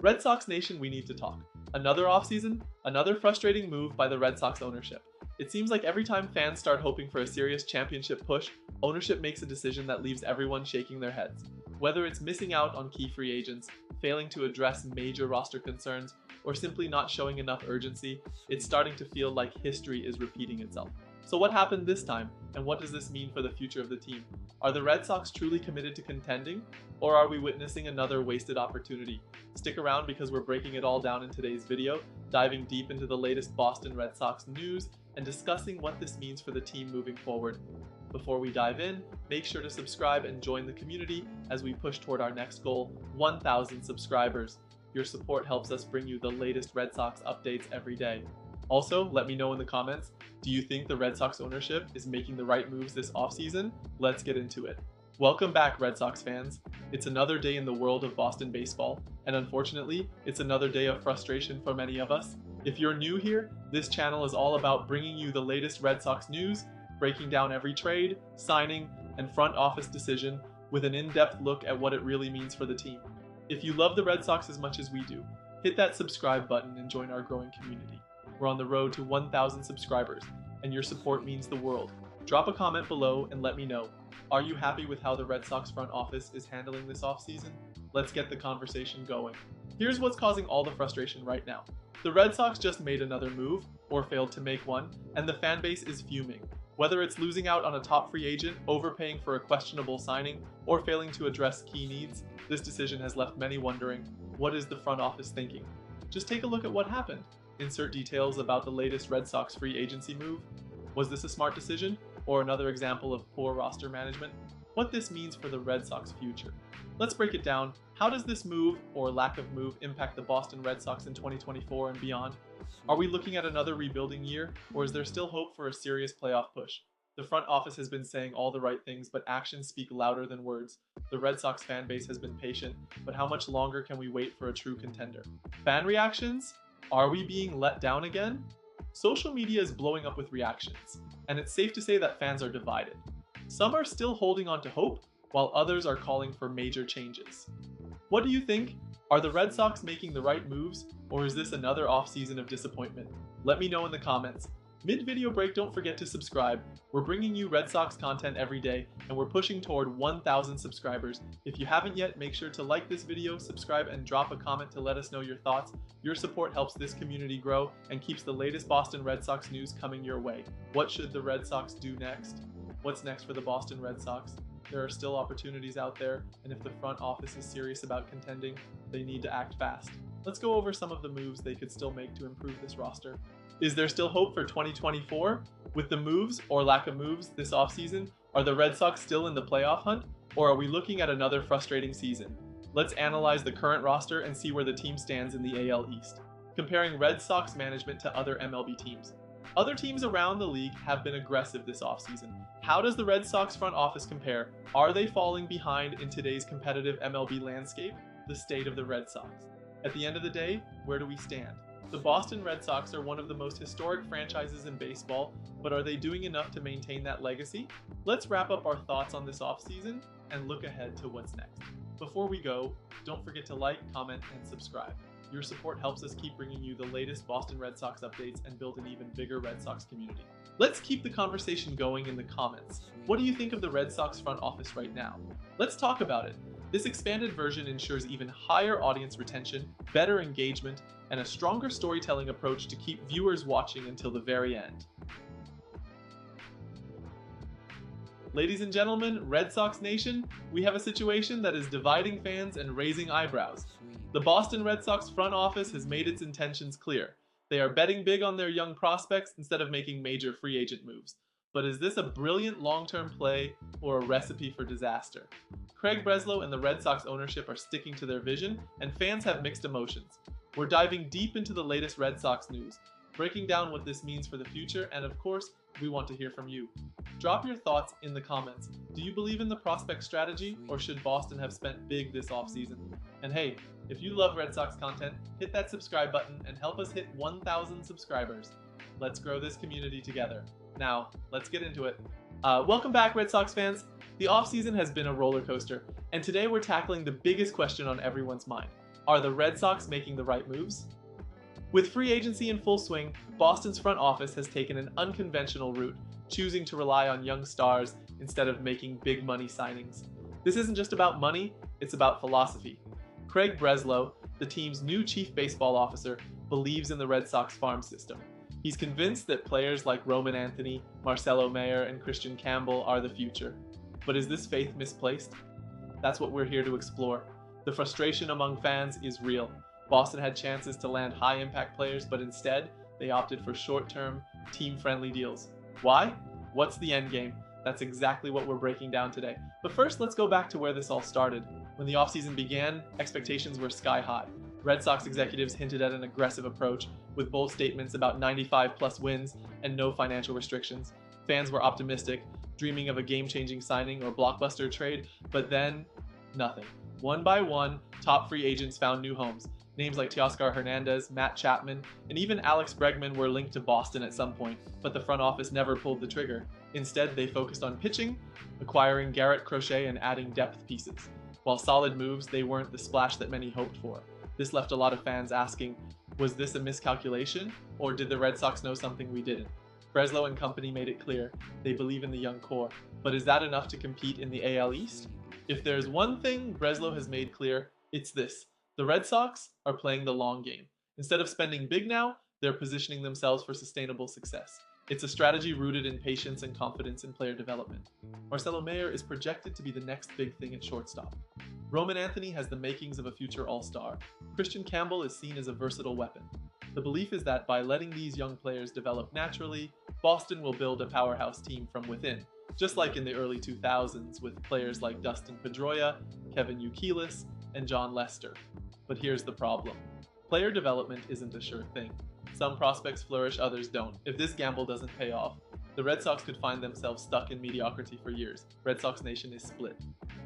Red Sox Nation, we need to talk. Another offseason, another frustrating move by the Red Sox ownership. It seems like every time fans start hoping for a serious championship push, ownership makes a decision that leaves everyone shaking their heads. Whether it's missing out on key free agents, failing to address major roster concerns, or simply not showing enough urgency, it's starting to feel like history is repeating itself. So what happened this time, and what does this mean for the future of the team? Are the Red Sox truly committed to contending, or are we witnessing another wasted opportunity? Stick around because we're breaking it all down in today's video, diving deep into the latest Boston Red Sox news and discussing what this means for the team moving forward. Before we dive in, make sure to subscribe and join the community as we push toward our next goal, 1,000 subscribers. Your support helps us bring you the latest Red Sox updates every day. Also, let me know in the comments, do you think the Red Sox ownership is making the right moves this offseason? Let's get into it. Welcome back, Red Sox fans. It's another day in the world of Boston baseball, and unfortunately, it's another day of frustration for many of us. If you're new here, this channel is all about bringing you the latest Red Sox news, breaking down every trade, signing, and front office decision with an in-depth look at what it really means for the team. If you love the Red Sox as much as we do, hit that subscribe button and join our growing community. We're on the road to 1,000 subscribers, and your support means the world. Drop a comment below and let me know. Are you happy with how the Red Sox front office is handling this offseason? Let's get the conversation going. Here's what's causing all the frustration right now. The Red Sox just made another move, or failed to make one, and the fan base is fuming. Whether it's losing out on a top free agent, overpaying for a questionable signing, or failing to address key needs, this decision has left many wondering, what is the front office thinking? Just take a look at what happened. Insert details about the latest Red Sox free agency move. Was this a smart decision, or another example of poor roster management? What this means for the Red Sox future. Let's break it down. How does this move, or lack of move, impact the Boston Red Sox in 2024 and beyond? Are we looking at another rebuilding year, or is there still hope for a serious playoff push? The front office has been saying all the right things, but actions speak louder than words. The Red Sox fan base has been patient, but how much longer can we wait for a true contender? Fan reactions? Are we being let down again? Social media is blowing up with reactions, and it's safe to say that fans are divided. Some are still holding on to hope, while others are calling for major changes. What do you think? Are the Red Sox making the right moves, or is this another offseason of disappointment? Let me know in the comments. Mid-video break, don't forget to subscribe. We're bringing you Red Sox content every day, and we're pushing toward 1,000 subscribers. If you haven't yet, make sure to like this video, subscribe, and drop a comment to let us know your thoughts. Your support helps this community grow and keeps the latest Boston Red Sox news coming your way. What should the Red Sox do next? What's next for the Boston Red Sox? There are still opportunities out there, and if the front office is serious about contending, they need to act fast. Let's go over some of the moves they could still make to improve this roster. Is there still hope for 2024? With the moves, or lack of moves, this offseason, are the Red Sox still in the playoff hunt, or are we looking at another frustrating season? Let's analyze the current roster and see where the team stands in the AL East, comparing Red Sox management to other MLB teams. Other teams around the league have been aggressive this offseason. How does the Red Sox front office compare? Are they falling behind in today's competitive MLB landscape? The state of the Red Sox. At the end of the day, where do we stand? The Boston Red Sox are one of the most historic franchises in baseball, but are they doing enough to maintain that legacy? Let's wrap up our thoughts on this offseason and look ahead to what's next. Before we go, don't forget to like, comment, and subscribe. Your support helps us keep bringing you the latest Boston Red Sox updates and build an even bigger Red Sox community. Let's keep the conversation going in the comments. What do you think of the Red Sox front office right now? Let's talk about it. This expanded version ensures even higher audience retention, better engagement, and a stronger storytelling approach to keep viewers watching until the very end. Ladies and gentlemen, Red Sox Nation, we have a situation that is dividing fans and raising eyebrows. The Boston Red Sox front office has made its intentions clear. They are betting big on their young prospects instead of making major free agent moves. But is this a brilliant long-term play or a recipe for disaster? Craig Breslow and the Red Sox ownership are sticking to their vision, and fans have mixed emotions. We're diving deep into the latest Red Sox news, breaking down what this means for the future, and of course, we want to hear from you. Drop your thoughts in the comments. Do you believe in the prospect strategy, or should Boston have spent big this offseason? And hey, if you love Red Sox content, hit that subscribe button and help us hit 1,000 subscribers. Let's grow this community together. Now, let's get into it. Welcome back, Red Sox fans. The offseason has been a roller coaster, and today we're tackling the biggest question on everyone's mind. Are the Red Sox making the right moves? With free agency in full swing, Boston's front office has taken an unconventional route, choosing to rely on young stars instead of making big money signings. This isn't just about money, it's about philosophy. Craig Breslow, the team's new chief baseball officer, believes in the Red Sox farm system. He's convinced that players like Roman Anthony, Marcelo Mayer, and Christian Campbell are the future. But is this faith misplaced? That's what we're here to explore. The frustration among fans is real. Boston had chances to land high-impact players, but instead, they opted for short-term, team-friendly deals. Why? What's the end game? That's exactly what we're breaking down today. But first, let's go back to where this all started. When the offseason began, expectations were sky-high. Red Sox executives hinted at an aggressive approach, with bold statements about 95-plus wins and no financial restrictions. Fans were optimistic, dreaming of a game-changing signing or blockbuster trade, but then, nothing. One by one, top free agents found new homes. Names like Teoscar Hernandez, Matt Chapman, and even Alex Bregman were linked to Boston at some point, but the front office never pulled the trigger. Instead, they focused on pitching, acquiring Garrett Crochet, and adding depth pieces. While solid moves, they weren't the splash that many hoped for. This left a lot of fans asking, was this a miscalculation, or did the Red Sox know something we didn't? Breslow and company made it clear they believe in the young core, but is that enough to compete in the AL East? If there's one thing Breslow has made clear, it's this. The Red Sox are playing the long game. Instead of spending big now, they're positioning themselves for sustainable success. It's a strategy rooted in patience and confidence in player development. Marcelo Mayer is projected to be the next big thing at shortstop. Roman Anthony has the makings of a future all-star. Christian Campbell is seen as a versatile weapon. The belief is that by letting these young players develop naturally, Boston will build a powerhouse team from within, just like in the early 2000s with players like Dustin Pedroia, Kevin Youkilis, and John Lester. But here's the problem. Player development isn't a sure thing. Some prospects flourish, others don't. If this gamble doesn't pay off, the Red Sox could find themselves stuck in mediocrity for years. Red Sox Nation is split.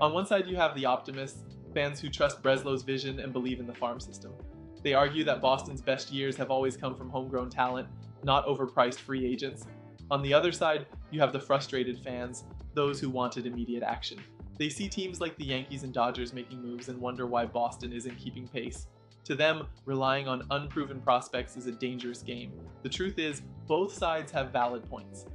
On one side, you have the optimists, fans who trust Breslow's vision and believe in the farm system. They argue that Boston's best years have always come from homegrown talent, not overpriced free agents. On the other side, you have the frustrated fans, those who wanted immediate action. They see teams like the Yankees and Dodgers making moves and wonder why Boston isn't keeping pace. To them, relying on unproven prospects is a dangerous game. The truth is, both sides have valid points.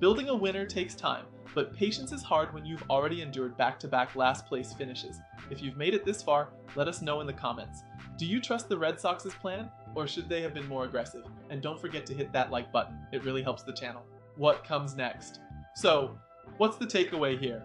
Building a winner takes time, but patience is hard when you've already endured back-to-back last-place finishes. If you've made it this far, let us know in the comments. Do you trust the Red Sox's plan, or should they have been more aggressive? And don't forget to hit that like button, it really helps the channel. What comes next? So, what's the takeaway here?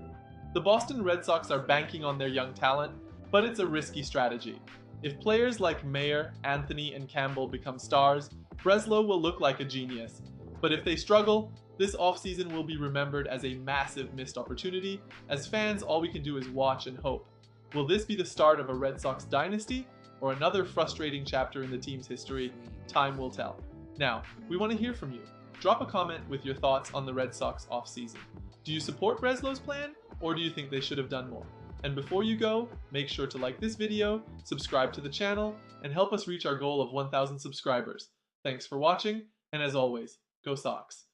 The Boston Red Sox are banking on their young talent, but it's a risky strategy. If players like Mayer, Anthony, and Campbell become stars, Breslow will look like a genius. But if they struggle, this offseason will be remembered as a massive missed opportunity. As fans, all we can do is watch and hope. Will this be the start of a Red Sox dynasty, or another frustrating chapter in the team's history? Time will tell. Now, we want to hear from you. Drop a comment with your thoughts on the Red Sox offseason. Do you support Breslow's plan, or do you think they should have done more? And before you go, make sure to like this video, subscribe to the channel, and help us reach our goal of 1,000 subscribers. Thanks for watching, and as always, go Sox!